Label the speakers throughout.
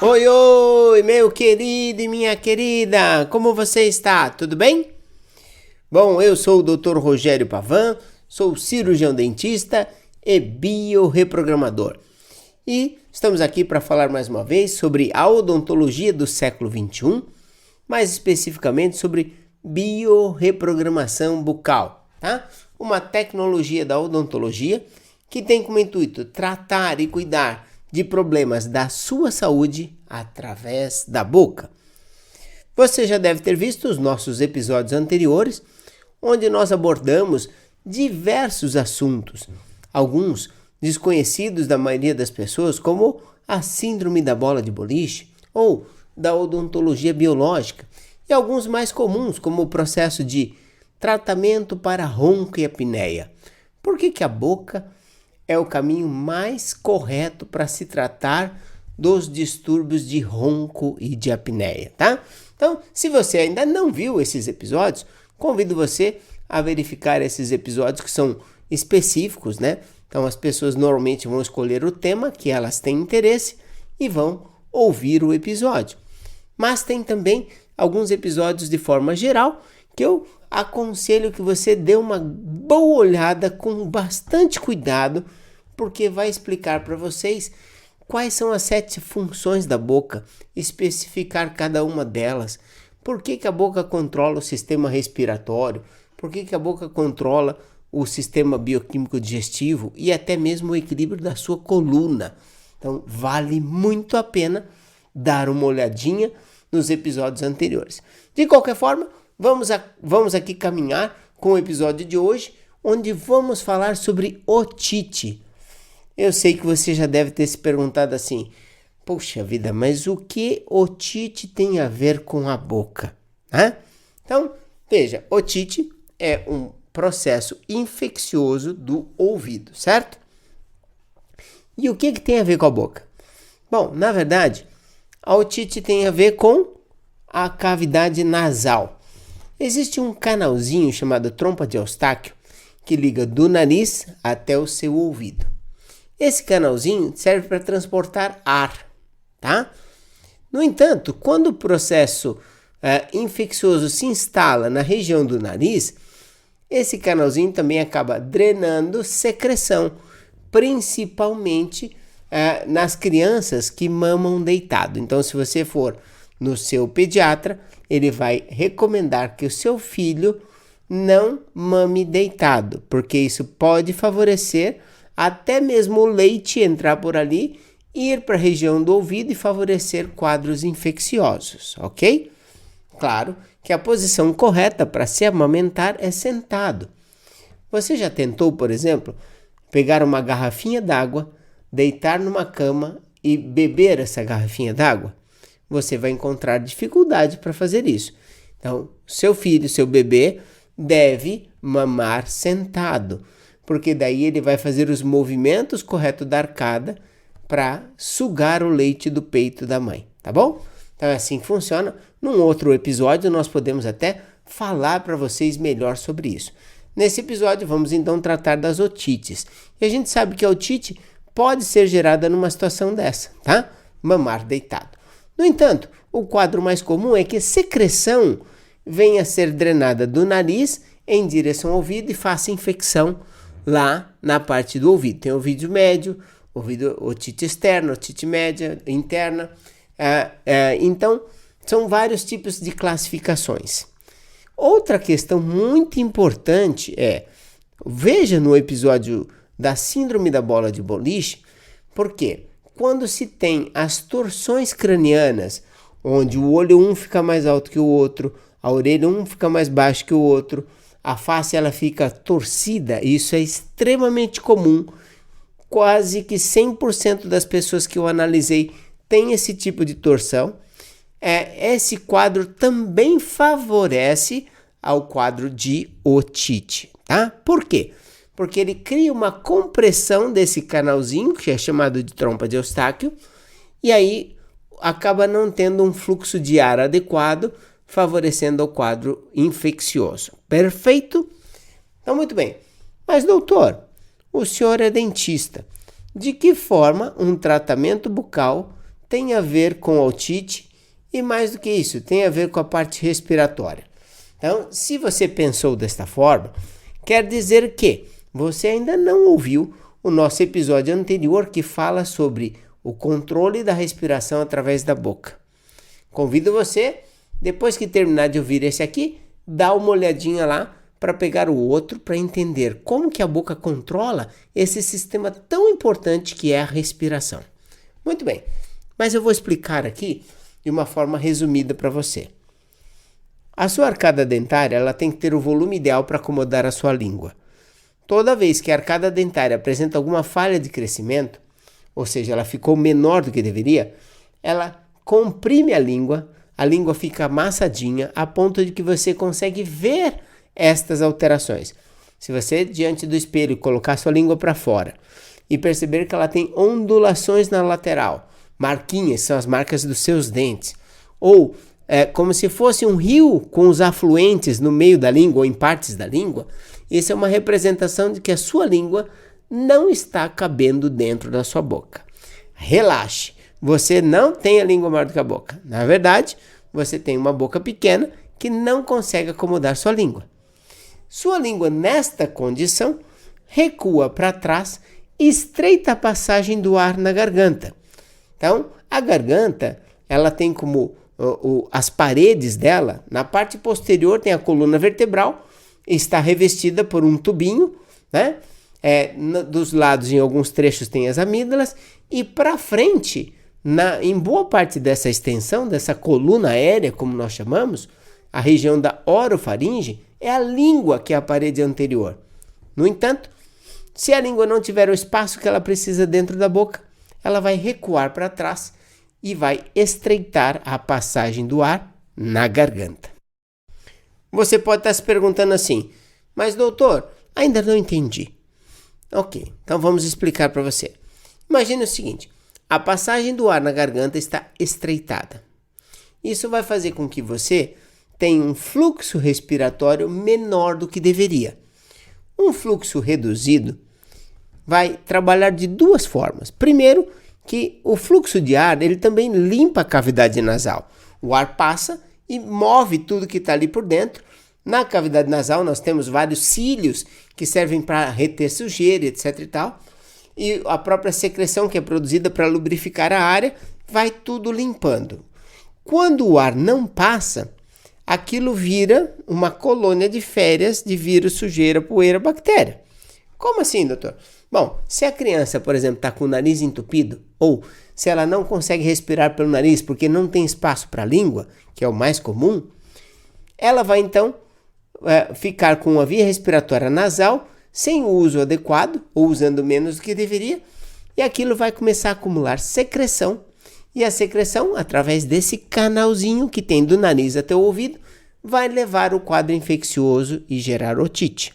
Speaker 1: Oi, oi, meu querido e minha querida, como você está? Tudo bem? Bom, eu sou o Dr. Rogério Pavan, sou cirurgião dentista e biorreprogramador. E estamos aqui para falar mais uma vez sobre a odontologia do século XXI, mais especificamente sobre biorreprogramação bucal, tá? Uma tecnologia da odontologia que tem como intuito tratar e cuidar de problemas da sua saúde através da boca. Você já deve ter visto os nossos episódios anteriores, onde nós abordamos diversos assuntos, alguns desconhecidos da maioria das pessoas, como a síndrome da bola de boliche ou da odontologia biológica, e alguns mais comuns, como o processo de tratamento para ronco e apneia. Por que a boca é o caminho mais correto para se tratar dos distúrbios de ronco e de apneia, tá? Então, se você ainda não viu esses episódios, convido você a verificar esses episódios que são específicos, né? Então, as pessoas normalmente vão escolher o tema que elas têm interesse e vão ouvir o episódio. Mas tem também alguns episódios de forma geral que eu aconselho que você dê uma boa olhada com bastante cuidado, porque vai explicar para vocês quais são as 7 funções da boca, especificar cada uma delas, por que a boca controla o sistema respiratório, por que a boca controla o sistema bioquímico digestivo e até mesmo o equilíbrio da sua coluna. Então vale muito a pena dar uma olhadinha nos episódios anteriores. De qualquer forma, vamos aqui caminhar com o episódio de hoje, onde vamos falar sobre otite. Eu sei que você já deve ter se perguntado assim, poxa vida, mas o que otite tem a ver com a boca? Então, veja, otite é um processo infeccioso do ouvido, certo? E o que tem a ver com a boca? Bom, na verdade, a otite tem a ver com a cavidade nasal. Existe um canalzinho chamado trompa de Eustáquio que liga do nariz até o seu ouvido. Esse canalzinho serve para transportar ar, tá? No entanto, quando o processo infeccioso se instala na região do nariz, esse canalzinho também acaba drenando secreção, principalmente nas crianças que mamam deitado. Então, se você for no seu pediatra, ele vai recomendar que o seu filho não mame deitado, porque isso pode favorecer até mesmo o leite entrar por ali, ir para a região do ouvido e favorecer quadros infecciosos, ok? Claro que a posição correta para se amamentar é sentado. Você já tentou, por exemplo, pegar uma garrafinha d'água, deitar numa cama e beber essa garrafinha d'água? Você vai encontrar dificuldade para fazer isso. Então, seu filho, seu bebê, deve mamar sentado, porque daí ele vai fazer os movimentos corretos da arcada para sugar o leite do peito da mãe, tá bom? Então é assim que funciona. Num outro episódio nós podemos até falar para vocês melhor sobre isso. Nesse episódio vamos então tratar das otites. E a gente sabe que a otite pode ser gerada numa situação dessa, tá? Mamar deitado. No entanto, o quadro mais comum é que a secreção venha a ser drenada do nariz em direção ao ouvido e faça infecção lá na parte do ouvido. Tem ouvido médio, otite externa, otite média, interna. Então, são vários tipos de classificações. Outra questão muito importante veja no episódio da síndrome da bola de boliche, porque quando se tem as torções cranianas, onde o olho um fica mais alto que o outro, a orelha um fica mais baixo que o outro, a face ela fica torcida, isso é extremamente comum, quase que 100% das pessoas que eu analisei têm esse tipo de torção. Esse quadro também favorece ao quadro de otite, tá? Por quê? Porque ele cria uma compressão desse canalzinho, que é chamado de trompa de Eustáquio, e aí acaba não tendo um fluxo de ar adequado, favorecendo o quadro infeccioso. Perfeito? Então, muito bem. Mas, doutor, o senhor é dentista. De que forma um tratamento bucal tem a ver com otite e, mais do que isso, tem a ver com a parte respiratória. Então, se você pensou desta forma, quer dizer que você ainda não ouviu o nosso episódio anterior que fala sobre o controle da respiração através da boca. Convido você, depois que terminar de ouvir esse aqui, dá uma olhadinha lá para pegar o outro, para entender como que a boca controla esse sistema tão importante que é a respiração. Muito bem, mas eu vou explicar aqui de uma forma resumida para você. A sua arcada dentária ela tem que ter o volume ideal para acomodar a sua língua. Toda vez que a arcada dentária apresenta alguma falha de crescimento, ou seja, ela ficou menor do que deveria, ela comprime a língua fica amassadinha a ponto de que você consegue ver estas alterações. Se você, diante do espelho, colocar sua língua para fora e perceber que ela tem ondulações na lateral, marquinhas, são as marcas dos seus dentes, ou como se fosse um rio com os afluentes no meio da língua ou em partes da língua, isso é uma representação de que a sua língua não está cabendo dentro da sua boca. Relaxe, você não tem a língua maior do que a boca. Na verdade, você tem uma boca pequena que não consegue acomodar sua língua. Sua língua, nesta condição, recua para trás e estreita a passagem do ar na garganta. Então, a garganta, ela tem como as paredes dela, na parte posterior tem a coluna vertebral, está revestida por um tubinho, né? Dos lados, em alguns trechos, tem as amígdalas, e para frente, em boa parte dessa extensão, dessa coluna aérea, como nós chamamos, a região da orofaringe, é a língua que é a parede anterior. No entanto, se a língua não tiver o espaço que ela precisa dentro da boca, ela vai recuar para trás e vai estreitar a passagem do ar na garganta. Você pode estar se perguntando assim, mas doutor, ainda não entendi. Ok, então vamos explicar para você. Imagine o seguinte, a passagem do ar na garganta está estreitada. Isso vai fazer com que você tenha um fluxo respiratório menor do que deveria. Um fluxo reduzido vai trabalhar de duas formas. Primeiro, que o fluxo de ar ele também limpa a cavidade nasal. O ar passa e move tudo que está ali por dentro. Na cavidade nasal nós temos vários cílios que servem para reter sujeira, etc. e tal. E a própria secreção que é produzida para lubrificar a área vai tudo limpando. Quando o ar não passa, aquilo vira uma colônia de férias de vírus, sujeira, poeira, bactéria. Como assim, doutor? Bom, se a criança, por exemplo, está com o nariz entupido, ou se ela não consegue respirar pelo nariz porque não tem espaço para a língua, que é o mais comum, ela vai então ficar com uma via respiratória nasal sem o uso adequado, ou usando menos do que deveria, e aquilo vai começar a acumular secreção, e a secreção, através desse canalzinho que tem do nariz até o ouvido, vai levar o quadro infeccioso e gerar otite.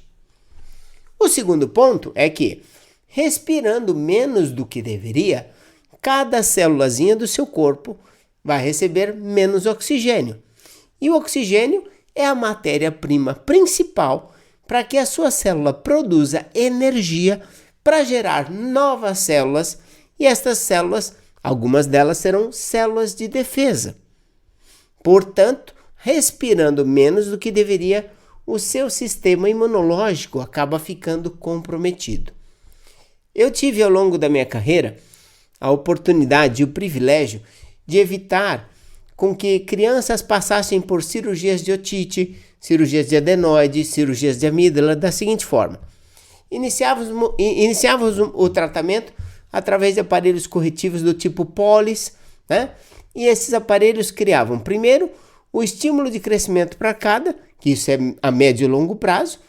Speaker 1: O segundo ponto é que, respirando menos do que deveria, cada célulazinha do seu corpo vai receber menos oxigênio. E o oxigênio é a matéria-prima principal para que a sua célula produza energia para gerar novas células, e estas células, algumas delas serão células de defesa. Portanto, respirando menos do que deveria, o seu sistema imunológico acaba ficando comprometido. Eu tive ao longo da minha carreira a oportunidade e o privilégio de evitar com que crianças passassem por cirurgias de otite, cirurgias de adenoide, cirurgias de amígdala da seguinte forma. Iniciávamos o tratamento através de aparelhos corretivos do tipo Polis, né? E esses aparelhos criavam, primeiro, o estímulo de crescimento para cada, que isso é a médio e longo prazo,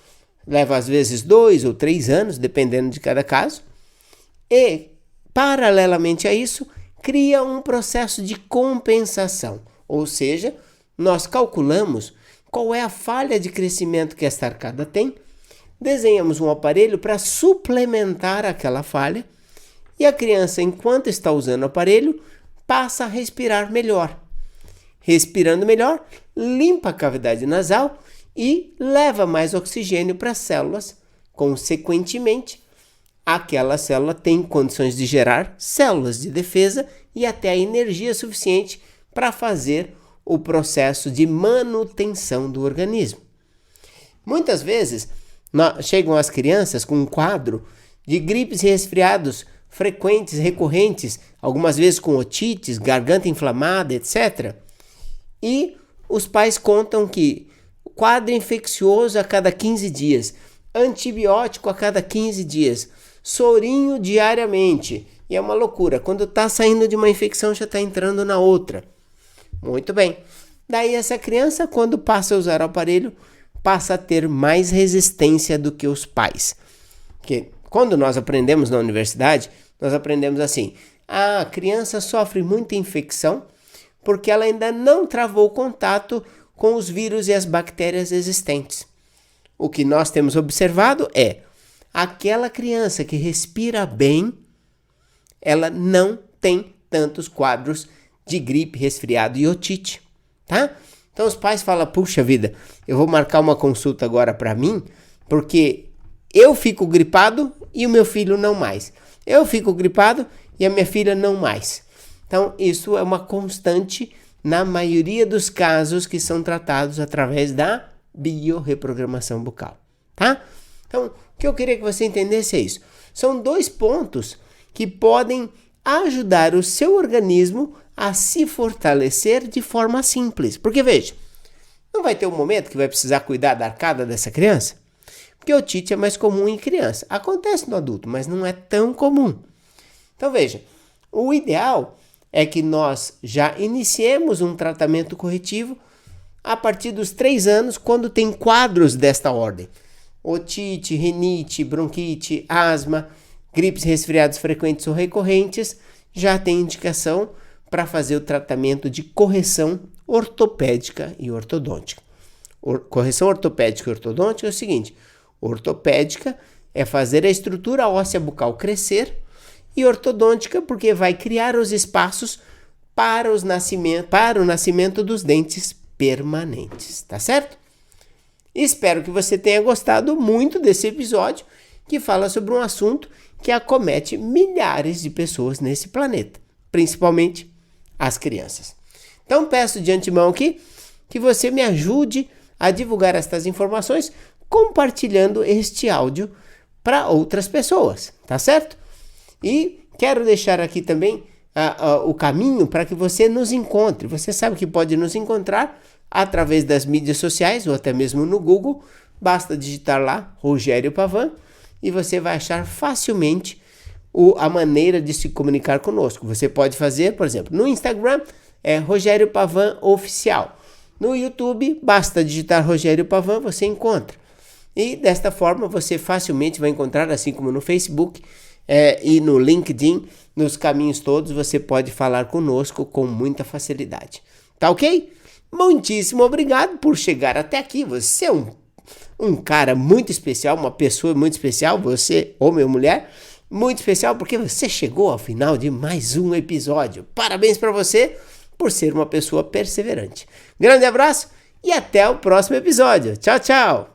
Speaker 1: leva às vezes 2 ou 3 anos, dependendo de cada caso, e, paralelamente a isso, cria um processo de compensação, ou seja, nós calculamos qual é a falha de crescimento que esta arcada tem, desenhamos um aparelho para suplementar aquela falha, e a criança, enquanto está usando o aparelho, passa a respirar melhor. Respirando melhor, limpa a cavidade nasal e leva mais oxigênio para as células. Consequentemente, aquela célula tem condições de gerar células de defesa e até a energia suficiente para fazer o processo de manutenção do organismo. Muitas vezes chegam as crianças com um quadro de gripes e resfriados frequentes, recorrentes, algumas vezes com otites, garganta inflamada, etc. E os pais contam que quadro infeccioso a cada 15 dias, antibiótico a cada 15 dias, sorinho diariamente. E é uma loucura, quando está saindo de uma infecção já está entrando na outra. Muito bem. Daí essa criança, quando passa a usar o aparelho, passa a ter mais resistência do que os pais. Porque quando nós aprendemos na universidade, nós aprendemos assim: a criança sofre muita infecção porque ela ainda não travou contato com os vírus e as bactérias existentes. O que nós temos observado é aquela criança que respira bem, ela não tem tantos quadros de gripe, resfriado e otite, tá? Então os pais falam: puxa vida, eu vou marcar uma consulta agora para mim, porque eu fico gripado e o meu filho não mais. Eu fico gripado e a minha filha não mais. Então isso é uma constante na maioria dos casos que são tratados através da biorreprogramação bucal, tá? Então o que eu queria que você entendesse é isso. São 2 pontos que podem ajudar o seu organismo a se fortalecer de forma simples. Porque veja, não vai ter um momento que vai precisar cuidar da arcada dessa criança? Porque a otite é mais comum em criança. Acontece no adulto, mas não é tão comum. Então veja, o ideal é que nós já iniciemos um tratamento corretivo a partir dos 3 anos, quando tem quadros desta ordem. Otite, rinite, bronquite, asma, gripes, resfriados frequentes ou recorrentes, já tem indicação para fazer o tratamento de correção ortopédica e ortodôntica. Correção ortopédica e ortodôntica é o seguinte: ortopédica é fazer a estrutura óssea bucal crescer, e ortodôntica porque vai criar os espaços para o nascimento dos dentes permanentes, tá certo? Espero que você tenha gostado muito desse episódio, que fala sobre um assunto que acomete milhares de pessoas nesse planeta, principalmente as crianças. Então peço de antemão aqui que você me ajude a divulgar estas informações compartilhando este áudio para outras pessoas, tá certo? E quero deixar aqui também o caminho para que você nos encontre. Você sabe que pode nos encontrar através das mídias sociais ou até mesmo no Google. Basta digitar lá Rogério Pavan e você vai achar facilmente a maneira de se comunicar conosco. Você pode fazer, por exemplo, no Instagram é Rogério Pavan Oficial. No YouTube, basta digitar Rogério Pavan, você encontra. E desta forma você facilmente vai encontrar, assim como no Facebook e no LinkedIn, nos caminhos todos você pode falar conosco com muita facilidade. Tá ok? Muitíssimo obrigado por chegar até aqui. Você é um cara muito especial, uma pessoa muito especial, você, homem ou mulher, muito especial porque você chegou ao final de mais um episódio. Parabéns para você por ser uma pessoa perseverante. Grande abraço e até o próximo episódio. Tchau, tchau!